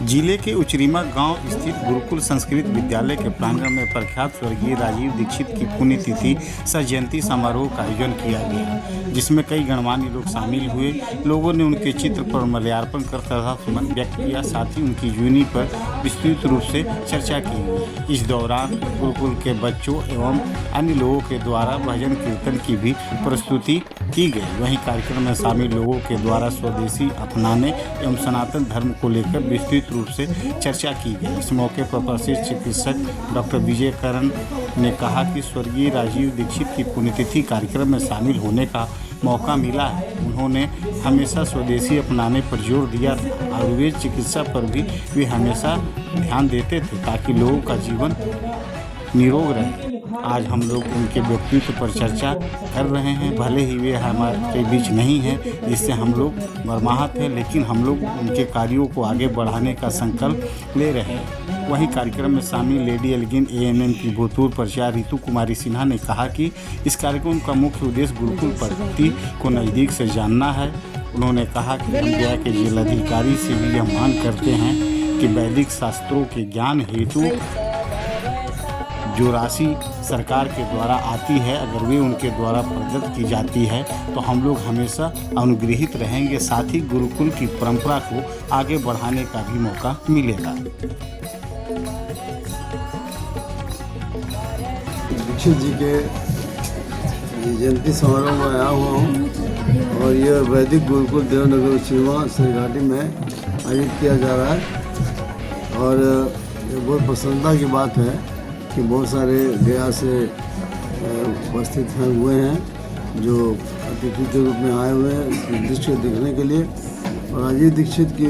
जिले के उचरीमा गांव स्थित गुरुकुल संस्कृत विद्यालय के प्रांगण में प्रख्यात स्वर्गीय राजीव दीक्षित की पुण्यतिथि सह जयंती समारोह का आयोजन किया गया, जिसमें कई गणमान्य लोग शामिल हुए। लोगों ने उनके चित्र पर माल्यार्पण कर श्रद्धासुमन व्यक्त किया, साथ ही उनकी जीवनी पर विस्तृत रूप से चर्चा की। इस दौरान गुरुकुल के बच्चों एवं अन्य लोगों के द्वारा भजन कीर्तन की भी प्रस्तुति की गई। वहीं कार्यक्रम में शामिल लोगों के द्वारा स्वदेशी अपनाने एवं सनातन धर्म को लेकर विस्तृत रूप से चर्चा की गई। इस मौके पर प्रसिद्ध चिकित्सक डॉक्टर विजय करण ने कहा कि स्वर्गीय राजीव दीक्षित की पुण्यतिथि कार्यक्रम में शामिल होने का मौका मिला है। उन्होंने हमेशा स्वदेशी अपनाने पर जोर दिया था। आयुर्वेद चिकित्सा पर भी वे हमेशा ध्यान देते थे ताकि लोगों का जीवन निरोग रहे। आज हम लोग उनके व्यक्तित्व पर चर्चा कर रहे हैं। भले ही वे हमारे बीच नहीं हैं, जिससे हम लोग मर्माहत हैं, लेकिन हम लोग उनके कार्यों को आगे बढ़ाने का संकल्प ले रहे हैं। वहीं कार्यक्रम में शामिल लेडी एल्गिन ANM की भूतपूर्व प्रचार्य रितु कुमारी सिन्हा ने कहा कि इस कार्यक्रम का मुख्य उद्देश्य गुरुकुल पद्धति को नज़दीक से जानना है। उन्होंने कहा कि हम गया के जिलाधिकारी से भी यह मांग करते हैं कि वैदिक शास्त्रों के ज्ञान हेतु जो राशि सरकार के द्वारा आती है, अगर वे उनके द्वारा प्रदत्त की जाती है तो हम लोग हमेशा अनुग्रहित रहेंगे। साथ ही गुरुकुल की परंपरा को आगे बढ़ाने का भी मौका मिलेगा। दीक्षित जी के जयंती समारोह में आया हुआ हूँ और यह वैदिक गुरुकुल देवनगर उचरीमा सरघाटी में आयोजित किया जा रहा है। और ये बहुत प्रसन्नता की बात है कि बहुत सारे गया से उपस्थित हुए हैं जो अतिथि के रूप में आए हुए हैं दृश्य देखने के लिए। और राजीव दीक्षित की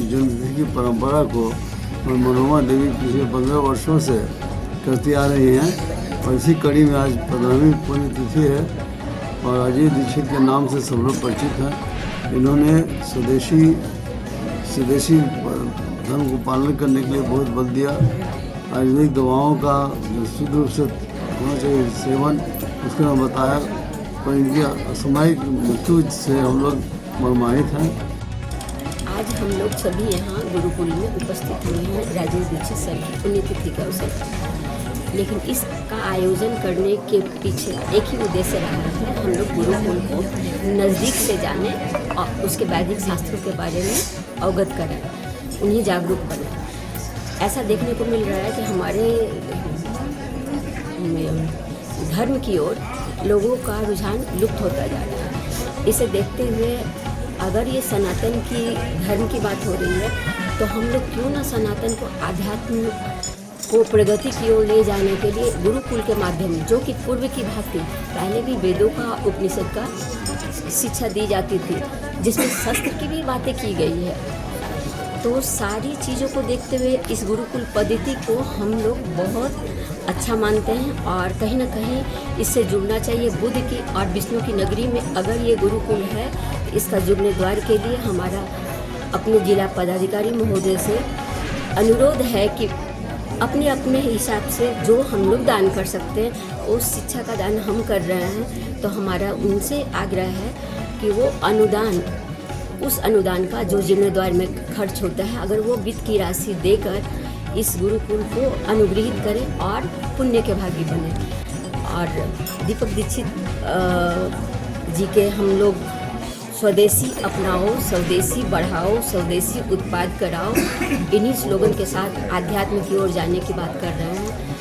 जन्मतिथि की परंपरा को मनोरमा देवी पिछले 15 वर्षों से करती आ रही हैं और इसी कड़ी में आज 15वीं पुण्यतिथि है और राजीव दीक्षित के नाम से सब लोग परिचित हैं। इन्होंने स्वदेशी धर्म को पालन करने के लिए बहुत बल दिया। आयुर्वेदिक दवाओं का जो शुद्ध रूप से होना चाहिए सेवन, उसके में बताया, पर इनकी असामयिक मृत्यु से हम लोग मर्माहित हैं। आज हम लोग सभी यहाँ गुरुकुल में उपस्थित हुए हैं राजीव दीक्षित सर की पुण्यतिथि के अवसर पर। लेकिन इसका आयोजन करने के पीछे एक ही उद्देश्य रहा है, हम लोग गुरुकुल को नज़दीक से जानें और उसके वैदिक शास्त्रों के बारे में अवगत करें, उन्हें जागरूक बनाएं। ऐसा देखने को मिल रहा है कि हमारे धर्म की ओर लोगों का रुझान लुप्त होता जा रहा है। इसे देखते हुए अगर ये सनातन की धर्म की बात हो रही है तो हम लोग क्यों ना सनातन को आध्यात्म को प्रगति की ओर ले जाने के लिए गुरुकुल के माध्यम जो कि पूर्व की भांति पहले भी वेदों का उपनिषद का शिक्षा दी जाती थी, जिसमें शस्त्र की भी बातें की गई है। तो सारी चीज़ों को देखते हुए इस गुरुकुल पद्धति को हम लोग बहुत अच्छा मानते हैं और कहीं ना कहीं इससे जुड़ना चाहिए। बुद्ध की और विष्णु की नगरी में अगर ये गुरुकुल है, इसका जुड़ने द्वार के लिए हमारा अपने जिला पदाधिकारी महोदय से अनुरोध है कि अपने अपने हिसाब से जो हम लोग दान कर सकते हैं उस शिक्षा का दान हम कर रहे हैं। तो हमारा उनसे आग्रह है कि वो उस अनुदान का जो जिम्मेदार में खर्च होता है, अगर वो वित्त की राशि देकर इस गुरुकुल को अनुग्रहित करें और पुण्य के भागी बने। और दीपक दीक्षित जी के हम लोग स्वदेशी अपनाओ, स्वदेशी बढ़ाओ, स्वदेशी उत्पाद कराओ, इन्हीं स्लोगन के साथ आध्यात्म की ओर जाने की बात कर रहे हैं।